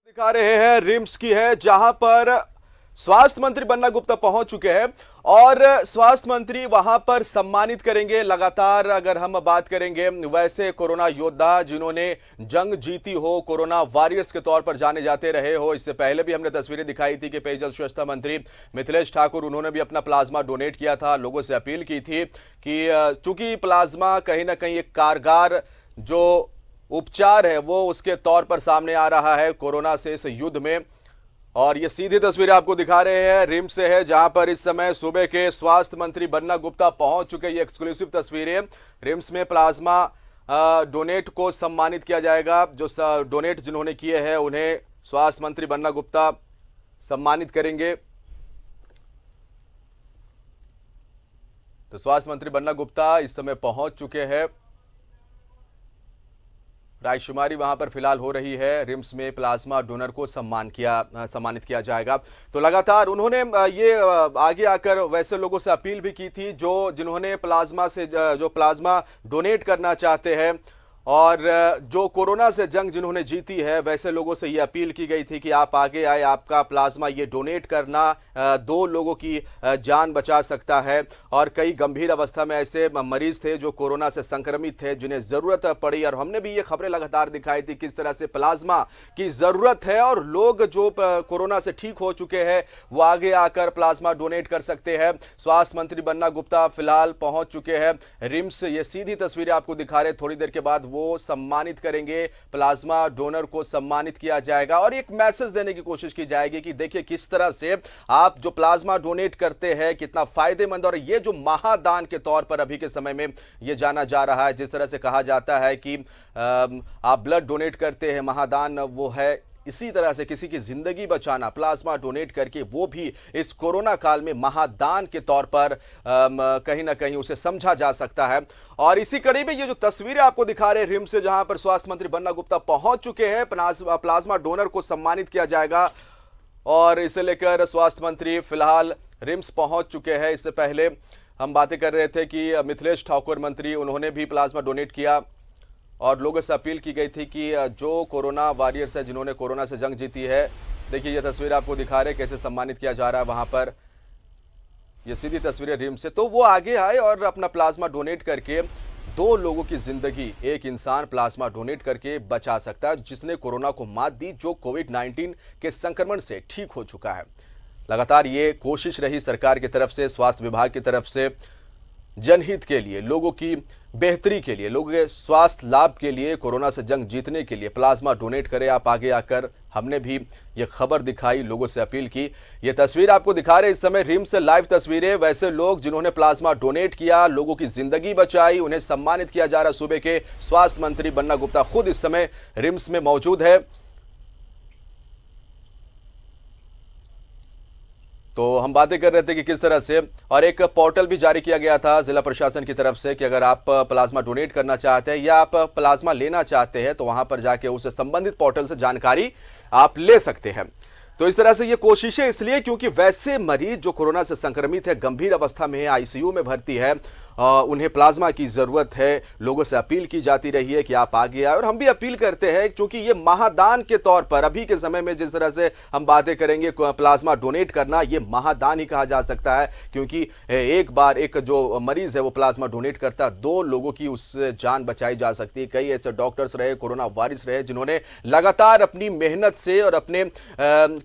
दिखा रहे हैं रिम्स की है, जहां पर स्वास्थ्य मंत्री बन्ना गुप्ता पहुंच चुके हैं और स्वास्थ्य मंत्री वहां पर सम्मानित करेंगे। लगातार अगर हम बात करेंगे वैसे कोरोना योद्धा जिन्होंने जंग जीती हो, कोरोना वॉरियर्स के तौर पर जाने जाते रहे हो। इससे पहले भी हमने तस्वीरें दिखाई थी कि पेयजल स्वच्छता मंत्री मिथिलेश ठाकुर, उन्होंने भी अपना प्लाज्मा डोनेट किया था। लोगों से अपील की थी कि चूंकि प्लाज्मा कहीं ना कहीं एक कारगर जो उपचार है वो उसके तौर पर सामने आ रहा है कोरोना से इस युद्ध में। और ये सीधी तस्वीरें आपको दिखा रहे हैं रिम्स से है, जहां पर इस समय सुबह के स्वास्थ्य मंत्री बन्ना गुप्ता पहुंच चुके। ये एक्सक्लूसिव तस्वीरें रिम्स में प्लाज्मा डोनेट को सम्मानित किया जाएगा। जो डोनेट जिन्होंने किए हैं उन्हें स्वास्थ्य मंत्री बन्ना गुप्ता सम्मानित करेंगे। तो स्वास्थ्य मंत्री बन्ना गुप्ता इस समय पहुंच चुके हैं। रायशुमारी वहां पर फिलहाल हो रही है। रिम्स में प्लाज्मा डोनर को सम्मानित किया जाएगा। तो लगातार उन्होंने ये आगे आकर वैसे लोगों से अपील भी की थी जिन्होंने प्लाज्मा डोनेट करना चाहते हैं और जो कोरोना से जंग जिन्होंने जीती है, वैसे लोगों से ये अपील की गई थी कि आप आगे आए, आपका प्लाज्मा ये डोनेट करना 2 लोगों की जान बचा सकता है। और कई गंभीर अवस्था में ऐसे मरीज थे जो कोरोना से संक्रमित थे, जिन्हें ज़रूरत पड़ी। और हमने भी ये खबरें लगातार दिखाई थी किस तरह से प्लाज्मा की ज़रूरत है और लोग जो कोरोना से ठीक हो चुके हैं वो आगे आकर प्लाज्मा डोनेट कर सकते हैं। स्वास्थ्य मंत्री बन्ना गुप्ता फिलहाल पहुंच चुके हैं रिम्स। ये सीधी तस्वीरें आपको दिखा रहे, थोड़ी देर के बाद वो सम्मानित करेंगे, प्लाज्मा डोनर को सम्मानित किया जाएगा और एक मैसेज देने की कोशिश की जाएगी कि देखिए किस तरह से आप जो प्लाज्मा डोनेट करते हैं कितना फायदेमंद। और ये जो महादान के तौर पर अभी के समय में ये जाना जा रहा है, जिस तरह से कहा जाता है कि आप ब्लड डोनेट करते हैं, महादान वो है, इसी तरह से किसी की जिंदगी बचाना प्लाज्मा डोनेट करके, वो भी इस कोरोना काल में महादान के तौर पर कहीं ना कहीं उसे समझा जा सकता है। और इसी कड़ी में ये जो तस्वीरें आपको दिखा रहे हैं रिम्स से, जहां पर स्वास्थ्य मंत्री बन्ना गुप्ता पहुंच चुके हैं, प्लाज्मा डोनर को सम्मानित किया जाएगा और इसे लेकर स्वास्थ्य मंत्री फिलहाल रिम्स पहुंच चुके हैं। इससे पहले हम बातें कर रहे थे कि मिथिलेश ठाकुर मंत्री, उन्होंने भी प्लाज्मा डोनेट किया और लोगों से अपील की गई थी कि जो कोरोना वॉरियर्स है, जिन्होंने कोरोना से जंग जीती है, देखिए ये तस्वीर आपको दिखा रहे हैं कैसे सम्मानित किया जा रहा है वहां पर। ये सीधी तस्वीरें रिम्स से, तो वो आगे आए और अपना प्लाज्मा डोनेट करके 2 लोगों की जिंदगी एक इंसान प्लाज्मा डोनेट करके बचा सकता है, जिसने कोरोना को मात दी, जो कोविड-19 के संक्रमण से ठीक हो चुका है। लगातार ये कोशिश रही सरकार की तरफ से, स्वास्थ्य विभाग की तरफ से, जनहित के लिए, लोगों की बेहतरी के लिए, लोगों के स्वास्थ्य लाभ के लिए, कोरोना से जंग जीतने के लिए प्लाज्मा डोनेट करें आप आगे आकर। हमने भी ये खबर दिखाई, लोगों से अपील की। ये तस्वीर आपको दिखा रहे इस समय रिम्स से लाइव तस्वीरें। वैसे लोग जिन्होंने प्लाज्मा डोनेट किया, लोगों की जिंदगी बचाई, उन्हें सम्मानित किया जा रहा। सूबे के स्वास्थ्य मंत्री बन्ना गुप्ता खुद इस समय रिम्स में मौजूद है। तो हम बातें कर रहे थे कि किस तरह से, और एक पोर्टल भी जारी किया गया था जिला प्रशासन की तरफ से कि अगर आप प्लाज्मा डोनेट करना चाहते हैं या आप प्लाज्मा लेना चाहते हैं तो वहां पर जाके उसे संबंधित पोर्टल से जानकारी आप ले सकते हैं। तो इस तरह से ये कोशिशें इसलिए क्योंकि वैसे मरीज जो कोरोना से संक्रमित है, गंभीर अवस्था में है, आईसीयू में भर्ती है, उन्हें प्लाज्मा की ज़रूरत है। लोगों से अपील की जाती रही है कि आप आगे आए और हम भी अपील करते हैं क्योंकि ये महादान के तौर पर अभी के समय में जिस तरह से हम बातें करेंगे, प्लाज्मा डोनेट करना ये महादान ही कहा जा सकता है। क्योंकि एक बार एक जो मरीज है वो प्लाज्मा डोनेट करता, 2 लोगों की उससे जान बचाई जा सकती है। कई ऐसे डॉक्टर्स रहे, कोरोना वॉरियर्स रहे, जिन्होंने लगातार अपनी मेहनत से और अपने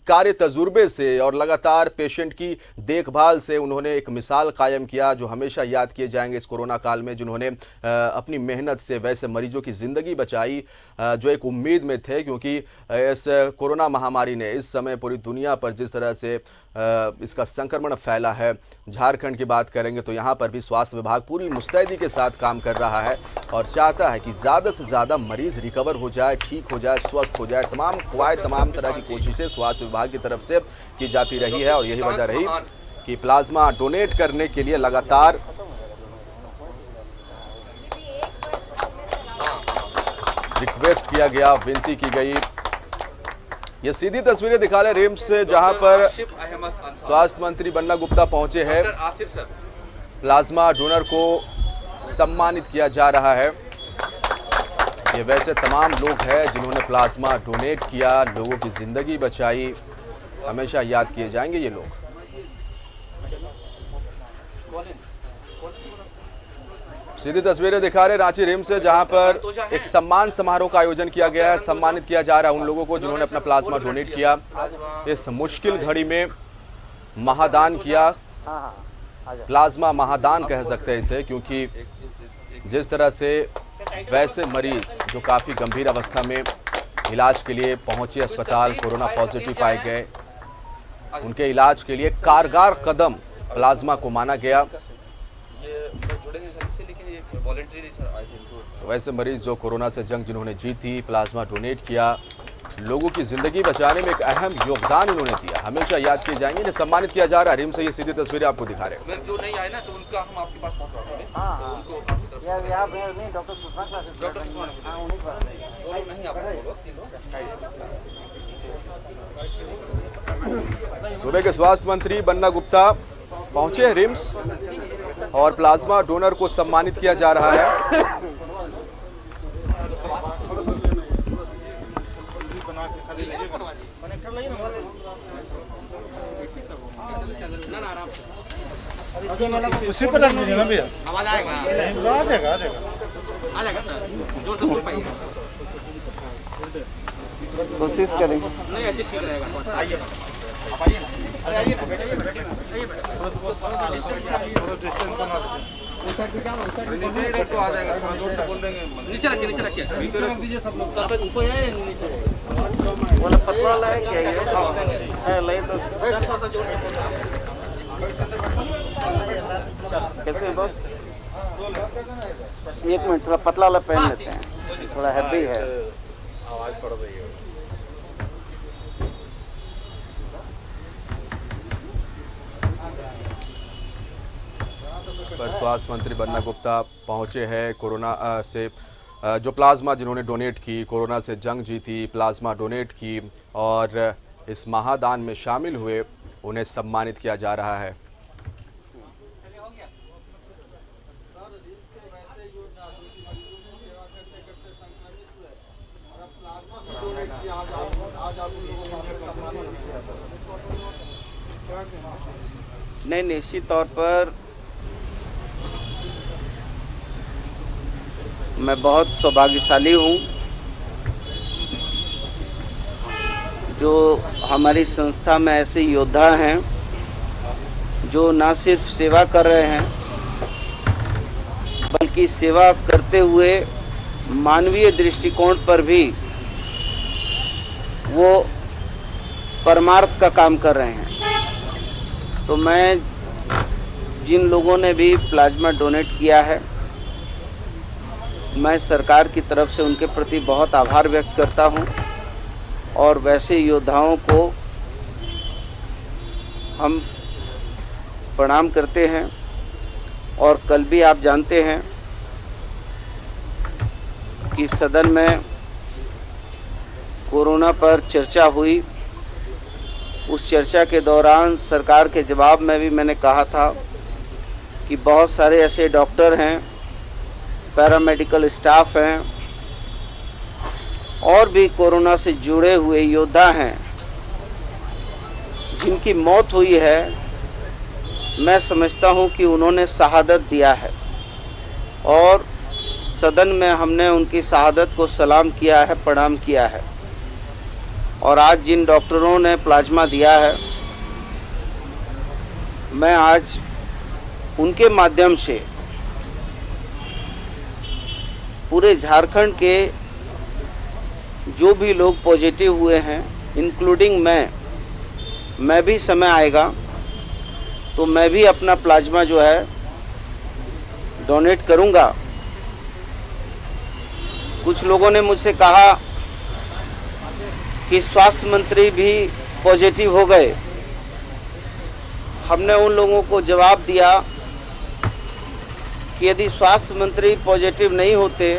कार्य तजुर्बे से और लगातार पेशेंट की देखभाल से उन्होंने एक मिसाल कायम किया, जो हमेशा याद किए जाएंगे इस कोरोना काल में, जिन्होंने अपनी मेहनत से वैसे मरीजों की जिंदगी बचाई जो एक उम्मीद में थे। क्योंकि इस कोरोना महामारी ने इस समय पूरी दुनिया पर जिस तरह से इसका संक्रमण फैला है, झारखंड की बात करेंगे तो यहाँ पर भी स्वास्थ्य विभाग पूरी मुस्तैदी के साथ काम कर रहा है और चाहता है कि ज़्यादा से ज़्यादा मरीज रिकवर हो जाए, ठीक हो जाए, स्वस्थ हो जाए। तमाम तरह की कोशिशें स्वास्थ्य विभाग की तरफ से की जाती रही है और यही वजह रही कि प्लाज्मा डोनेट करने के लिए लगातार रिक्वेस्ट किया गया, विनती की गई। ये सीधी तस्वीरें दिखा रहे रिम्स से, जहां पर स्वास्थ्य मंत्री बन्ना गुप्ता पहुंचे हैं। प्लाज्मा डोनर को सम्मानित किया जा रहा है। ये वैसे तमाम लोग हैं जिन्होंने प्लाज्मा डोनेट किया, लोगों की ज़िंदगी बचाई, हमेशा याद किए जाएंगे ये लोग। सीधी तस्वीरें दिखा रहे रांची रिम्स से, जहां पर एक सम्मान समारोह का आयोजन किया गया है। सम्मानित किया जा रहा है उन लोगों को जिन्होंने अपना प्लाज्मा डोनेट किया, इस मुश्किल घड़ी में महादान किया। प्लाज्मा महादान कह सकते हैं इसे, क्योंकि जिस तरह से वैसे मरीज जो काफ़ी गंभीर अवस्था में इलाज के लिए पहुंचे अस्पताल, कोरोना पॉजिटिव पाए गए, उनके इलाज के लिए कारगर कदम प्लाज्मा को माना गया। तो वैसे मरीज जो कोरोना से जंग जिन्होंने जीती, प्लाज्मा डोनेट किया, लोगों की ज़िंदगी बचाने में एक अहम योगदान इन्होंने दिया, हमेशा याद किए जाएंगे। इन्हें सम्मानित किया जा रहा है। रिम्स से ये सीधी तस्वीरें आपको दिखा रहे हैं। जो नहीं आए ना तो उनका हम आपके पास पहुंचा देंगे। सूबे के स्वास्थ्य मंत्री बन्ना गुप्ता पहुंचे रिम्स और प्लाज्मा डोनर को सम्मानित किया जा रहा है। उसी पर रख दीजिए ना भैया, आवाज आएगा, आ जाएगा सर, जोर से बोल पाइए, कोशिश करेंगे। नहीं ऐसे ठीक रहेगा। आइए नीचे रखिए दीजिए सब लोग। पतला लाए क्या है ले तो कैसे बस 1 मिनट, थोड़ा पतला वाला पहन लेते हैं, थोड़ा हैवी है। आवाज पड़ रही है। पर स्वास्थ्य मंत्री बन्ना गुप्ता पहुंचे हैं। कोरोना से जो प्लाज्मा जिन्होंने डोनेट की, कोरोना से जंग जीती, प्लाज्मा डोनेट की और इस महादान में शामिल हुए, उन्हें सम्मानित किया जा रहा है। नहीं, निश्चित तौर पर मैं बहुत सौभाग्यशाली हूँ जो हमारी संस्था में ऐसे योद्धा हैं जो ना सिर्फ सेवा कर रहे हैं बल्कि सेवा करते हुए मानवीय दृष्टिकोण पर भी वो परमार्थ का काम कर रहे हैं। तो मैं जिन लोगों ने भी प्लाज्मा डोनेट किया है, मैं सरकार की तरफ से उनके प्रति बहुत आभार व्यक्त करता हूं और वैसे योद्धाओं को हम प्रणाम करते हैं। और कल भी आप जानते हैं कि सदन में कोरोना पर चर्चा हुई। उस चर्चा के दौरान सरकार के जवाब में भी मैंने कहा था कि बहुत सारे ऐसे डॉक्टर हैं, पैरामेडिकल स्टाफ हैं और भी कोरोना से जुड़े हुए योद्धा हैं जिनकी मौत हुई है। मैं समझता हूं कि उन्होंने शहादत दिया है और सदन में हमने उनकी शहादत को सलाम किया है, प्रणाम किया है। और आज जिन डॉक्टरों ने प्लाज्मा दिया है, मैं आज उनके माध्यम से पूरे झारखंड के जो भी लोग पॉजिटिव हुए हैं, इंक्लूडिंग मैं भी समय आएगा तो मैं भी अपना प्लाज्मा जो है डोनेट करूंगा। कुछ लोगों ने मुझसे कहा कि स्वास्थ्य मंत्री भी पॉजिटिव हो गए। हमने उन लोगों को जवाब दिया कि यदि स्वास्थ्य मंत्री पॉजिटिव नहीं होते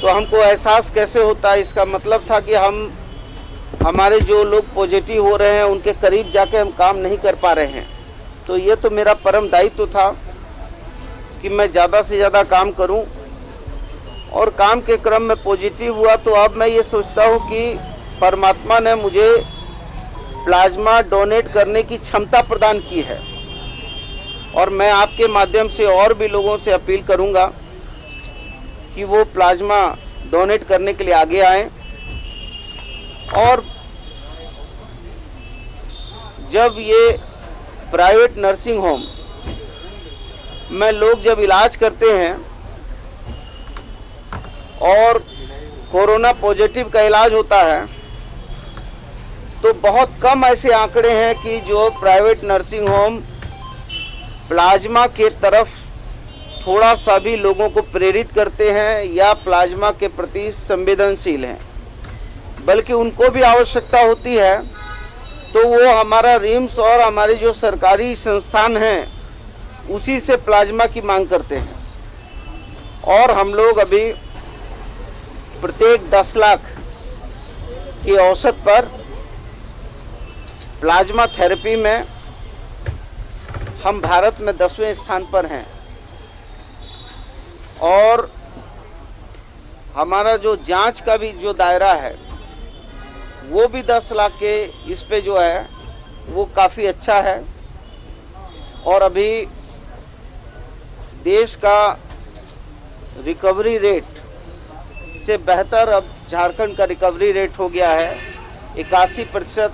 तो हमको एहसास कैसे होता। इसका मतलब था कि हमारे जो लोग पॉजिटिव हो रहे हैं उनके करीब जाके हम काम नहीं कर पा रहे हैं। तो ये तो मेरा परम दायित्व था कि मैं ज़्यादा से ज़्यादा काम करूं और काम के क्रम में पॉजिटिव हुआ, तो अब मैं ये सोचता हूँ कि परमात्मा ने मुझे प्लाज्मा डोनेट करने की क्षमता प्रदान की है। और मैं आपके माध्यम से और भी लोगों से अपील करूंगा कि वो प्लाज्मा डोनेट करने के लिए आगे आएं। और जब ये प्राइवेट नर्सिंग होम में लोग जब इलाज करते हैं और कोरोना पॉजिटिव का इलाज होता है, तो बहुत कम ऐसे आंकड़े हैं कि जो प्राइवेट नर्सिंग होम प्लाज्मा के तरफ थोड़ा सा भी लोगों को प्रेरित करते हैं या प्लाज्मा के प्रति संवेदनशील हैं, बल्कि उनको भी आवश्यकता होती है। तो वो हमारा रिम्स और हमारे जो सरकारी संस्थान हैं उसी से प्लाज्मा की मांग करते हैं। और हम लोग अभी प्रत्येक 10 लाख की औसत पर प्लाज्मा थेरेपी में हम भारत में 10वें स्थान पर हैं। और हमारा जो जांच का भी जो दायरा है वो भी 10 लाख के इस पे जो है वो काफ़ी अच्छा है। और अभी देश का रिकवरी रेट से बेहतर अब झारखंड का रिकवरी रेट हो गया है। 81%,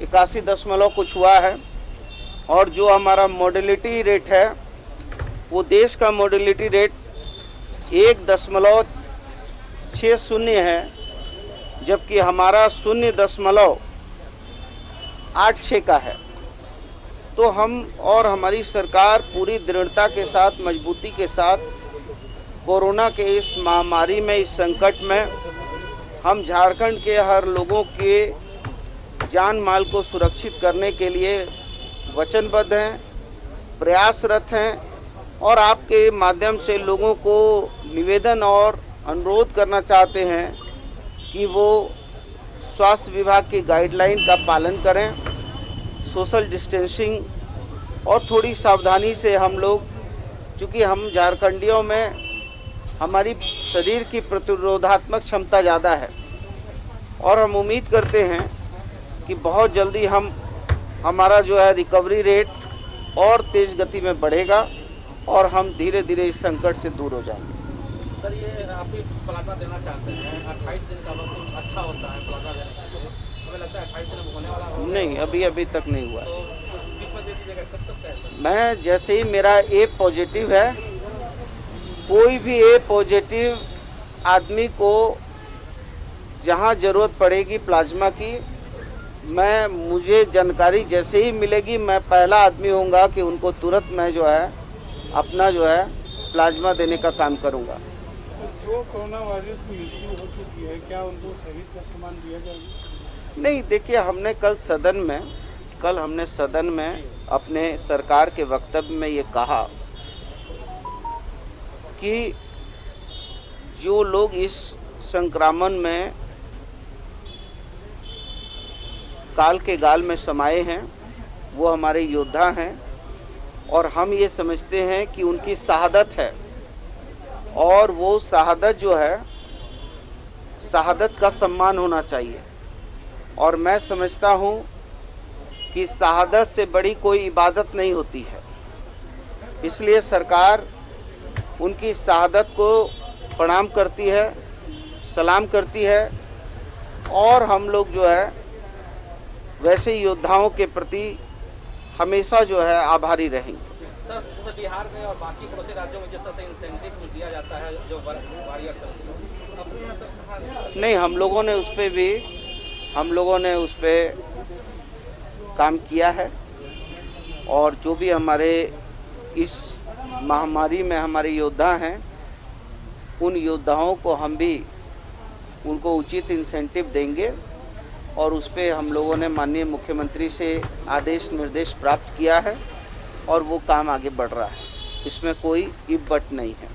81 कुछ हुआ है। और जो हमारा मोडिलिटी रेट है वो देश का मोडिलिटी रेट 1.60 है, जबकि हमारा 0.86 का है। तो हम और हमारी सरकार पूरी दृढ़ता के साथ, मजबूती के साथ कोरोना के इस महामारी में, इस संकट में हम झारखंड के हर लोगों के जान माल को सुरक्षित करने के लिए वचनबद्ध हैं, प्रयासरत हैं। और आपके माध्यम से लोगों को निवेदन और अनुरोध करना चाहते हैं कि वो स्वास्थ्य विभाग की गाइडलाइन का पालन करें, सोशल डिस्टेंसिंग और थोड़ी सावधानी से हम लोग, चूँकि हम झारखंडियों में हमारी शरीर की प्रतिरोधात्मक क्षमता ज़्यादा है और हम उम्मीद करते हैं कि बहुत जल्दी हमारा जो है रिकवरी रेट और तेज़ गति में बढ़ेगा और हम धीरे धीरे इस संकट से दूर हो जाएंगे। सर, ये आप भी प्लाज्मा देना चाहते हैं, 28 दिन का वक्त अच्छा होता है प्लाज्मा देने के लिए, हमें लगता है 28 दिन में होने वाला होगा। नहीं, अभी तक नहीं हुआ। तो किस में दे दीजिएगा, कब तक का है सर? मैं जैसे ही मेरा ए पॉजिटिव है, कोई भी ए पॉजिटिव आदमी को जहां ज़रूरत पड़ेगी प्लाज्मा की, मुझे जानकारी जैसे ही मिलेगी, मैं पहला आदमी होऊंगा कि उनको तुरंत मैं जो है अपना जो है प्लाज्मा देने का काम करूंगा। जो कोरोना वायरस की मृत्यु हो चुकी है, क्या उनको शहीद का सम्मान दिया जाएगा? नहीं, देखिए, हमने कल सदन में अपने सरकार के वक्तव्य में ये कहा कि जो लोग इस संक्रमण में काल के गाल में समाये हैं वो हमारे योद्धा हैं और हम ये समझते हैं कि उनकी शहादत है और वो शहादत जो है, शहादत का सम्मान होना चाहिए। और मैं समझता हूँ कि शहादत से बड़ी कोई इबादत नहीं होती है, इसलिए सरकार उनकी शहादत को प्रणाम करती है, सलाम करती है और हम लोग जो है वैसे योद्धाओं के प्रति हमेशा जो है आभारी रहेंगे। सर, बिहार में और बाकी पड़ोसी राज्यों में जिस तरह से इंसेंटिव दिया जाता है जो वॉरियर्स हैं, अपने यहाँ तक नहीं, हम लोगों ने उस पर काम किया है और जो भी हमारे इस महामारी में हमारे योद्धा हैं, उन योद्धाओं को हम भी उनको उचित इंसेंटिव देंगे और उस पर हम लोगों ने माननीय मुख्यमंत्री से आदेश निर्देश प्राप्त किया है और वो काम आगे बढ़ रहा है, इसमें कोई इफ बट नहीं है।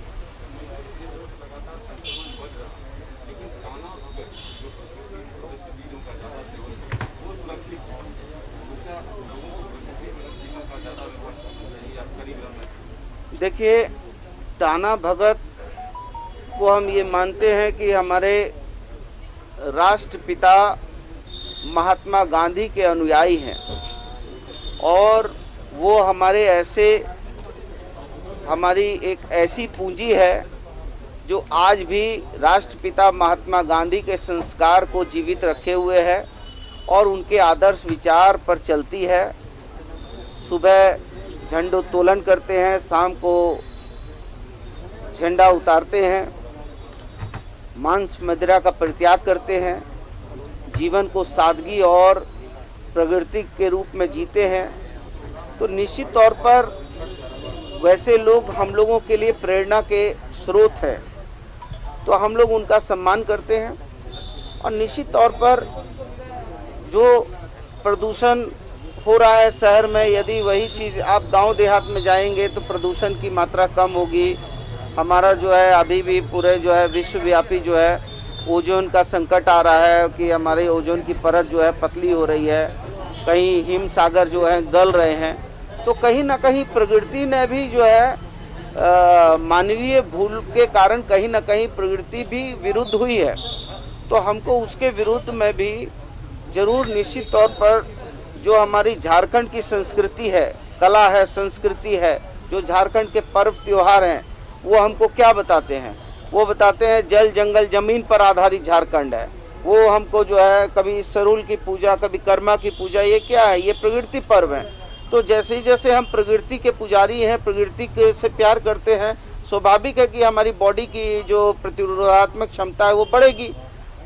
देखिए, टाना भगत को हम ये मानते हैं कि हमारे राष्ट्रपिता महात्मा गांधी के अनुयायी हैं और वो हमारी एक ऐसी पूंजी है जो आज भी राष्ट्रपिता महात्मा गांधी के संस्कार को जीवित रखे हुए है और उनके आदर्श विचार पर चलती है। सुबह झंडोत्तोलन करते हैं, शाम को झंडा उतारते हैं, मांस मदिरा का परित्याग करते हैं, जीवन को सादगी और प्रकृति के रूप में जीते हैं। तो निश्चित तौर पर वैसे लोग हम लोगों के लिए प्रेरणा के स्रोत हैं, तो हम लोग उनका सम्मान करते हैं। और निश्चित तौर पर जो प्रदूषण हो रहा है शहर में, यदि वही चीज़ आप गांव देहात में जाएंगे तो प्रदूषण की मात्रा कम होगी। हमारा जो है अभी भी पूरे जो है विश्वव्यापी जो है ओजोन का संकट आ रहा है कि हमारे ओजोन की परत जो है पतली हो रही है, कहीं हिम सागर जो है गल रहे हैं। तो कहीं ना कहीं प्रकृति ने भी जो है मानवीय भूल के कारण कहीं ना कहीं प्रकृति भी विरुद्ध हुई है। तो हमको उसके विरुद्ध में भी जरूर निश्चित तौर पर जो हमारी झारखंड की संस्कृति है, कला है, संस्कृति है, जो झारखंड के पर्व त्योहार हैं, वो हमको क्या बताते हैं? वो बताते हैं जल जंगल जमीन पर आधारित झारखंड है। वो हमको जो है कभी सरूल की पूजा, कभी कर्मा की पूजा, ये क्या है? ये प्रकृति पर्व है। तो जैसे ही जैसे हम प्रकृति के पुजारी हैं, प्रकृति के से प्यार करते हैं, स्वाभाविक है कि हमारी बॉडी की जो प्रतिरोधात्मक क्षमता है वो बढ़ेगी।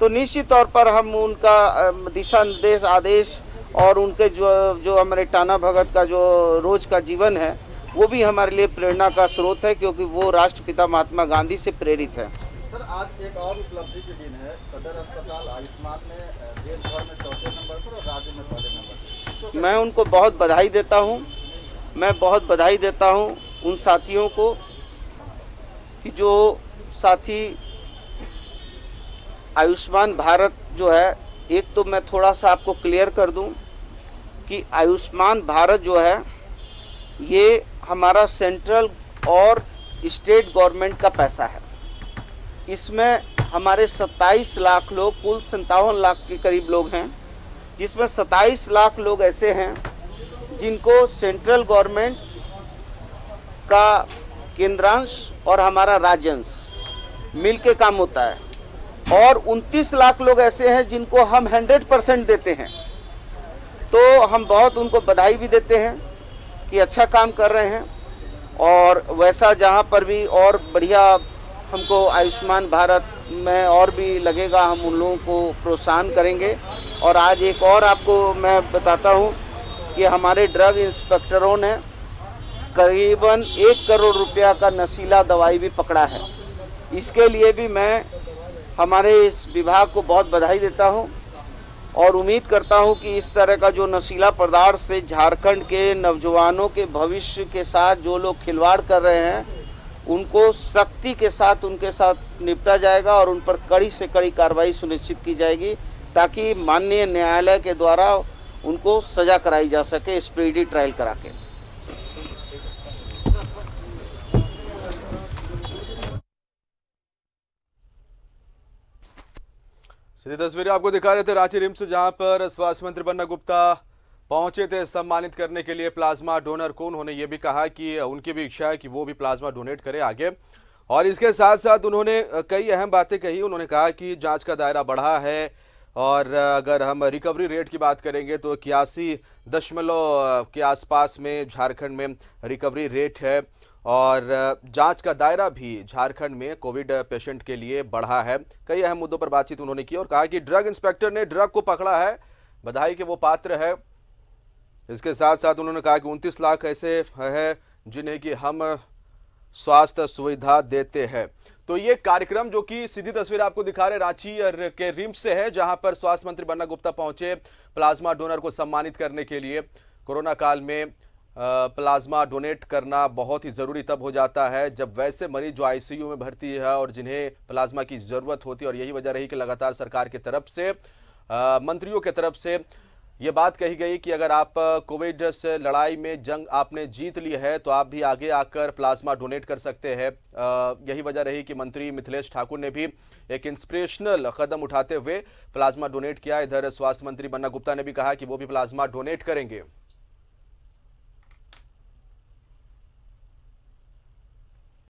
तो निश्चित तौर पर हम उनका दिशा निर्देश, आदेश और उनके जो हमारे टाना भगत का जो रोज का जीवन है वो भी हमारे लिए प्रेरणा का स्रोत है, क्योंकि वो राष्ट्रपिता महात्मा गांधी से प्रेरित है। सर, आज एक और उपलब्धि के दिन है। सदर अस्पताल आयुष्मान में देश भर में चौथे नंबर पर और राज्य में पहले नंबर पर। मैं उनको बहुत बधाई देता हूँ। मैं बहुत बधाई देता हूँ उन साथियों को कि जो साथी आयुष्मान भारत जो है, एक तो मैं थोड़ा सा आपको क्लियर कर दूं कि आयुष्मान भारत जो है ये हमारा सेंट्रल और स्टेट गवर्नमेंट का पैसा है। इसमें हमारे 27 लाख लोग, कुल 57 लाख के करीब लोग हैं, जिसमें 27 लाख लोग ऐसे हैं जिनको सेंट्रल गवर्नमेंट का केंद्रांश और हमारा राज्यांश मिल के काम होता है, और 29 लाख लोग ऐसे हैं जिनको हम 100% देते हैं। तो हम बहुत उनको बधाई भी देते हैं कि अच्छा काम कर रहे हैं। और वैसा जहाँ पर भी और बढ़िया हमको आयुष्मान भारत में और भी लगेगा, हम उन लोगों को प्रोत्साहन करेंगे। और आज एक और आपको मैं बताता हूँ कि हमारे ड्रग इंस्पेक्टरों ने करीबन 1 करोड़ रुपया का नशीला दवाई भी पकड़ा है। इसके लिए भी मैं हमारे इस विभाग को बहुत बधाई देता हूं और उम्मीद करता हूं कि इस तरह का जो नशीला पदार्थ से झारखंड के नौजवानों के भविष्य के साथ जो लोग खिलवाड़ कर रहे हैं, उनको सख्ती के साथ उनके साथ निपटा जाएगा और उन पर कड़ी से कड़ी कार्रवाई सुनिश्चित की जाएगी, ताकि माननीय न्यायालय के द्वारा उनको सजा कराई जा सके, स्पीडी ट्रायल करा के। सीधी तस्वीरें आपको दिखा रहे थे रांची रिम्स, जहां पर स्वास्थ्य मंत्री बन्ना गुप्ता पहुंचे थे सम्मानित करने के लिए प्लाज्मा डोनर को। उन्होंने ये भी कहा कि उनकी भी इच्छा है कि वो भी प्लाज्मा डोनेट करें आगे, और इसके साथ साथ उन्होंने कई अहम बातें कही। उन्होंने कहा कि जांच का दायरा बढ़ा है, और अगर हम रिकवरी रेट की बात करेंगे तो 81% के आसपास में झारखंड में रिकवरी रेट है, और जांच का दायरा भी झारखंड में कोविड पेशेंट के लिए बढ़ा है। कई अहम मुद्दों पर बातचीत उन्होंने की और कहा कि ड्रग इंस्पेक्टर ने ड्रग को पकड़ा है, बधाई के वो पात्र है। इसके साथ साथ उन्होंने कहा कि 29 लाख ऐसे हैं जिन्हें कि हम स्वास्थ्य सुविधा देते हैं। तो ये कार्यक्रम जो कि सीधी तस्वीर आपको दिखा रहे रांची के रिम्स से है, जहां पर स्वास्थ्य मंत्री बन्ना गुप्ता पहुंचे प्लाज्मा डोनर को सम्मानित करने के लिए। कोरोना काल में प्लाज्मा डोनेट करना बहुत ही ज़रूरी तब हो जाता है जब वैसे मरीज जो आईसीयू में भर्ती है और जिन्हें प्लाज्मा की ज़रूरत होती है, और यही वजह रही कि लगातार सरकार की तरफ से, मंत्रियों की तरफ से ये बात कही गई कि अगर आप कोविड से लड़ाई में जंग आपने जीत ली है तो आप भी आगे आकर प्लाज्मा डोनेट कर सकते हैं। यही वजह रही कि मंत्री मिथिलेश ठाकुर ने भी एक इंस्पिरेशनल कदम उठाते हुए प्लाज्मा डोनेट किया। इधर स्वास्थ्य मंत्री बन्ना गुप्ता ने भी कहा कि वो भी प्लाज्मा डोनेट करेंगे।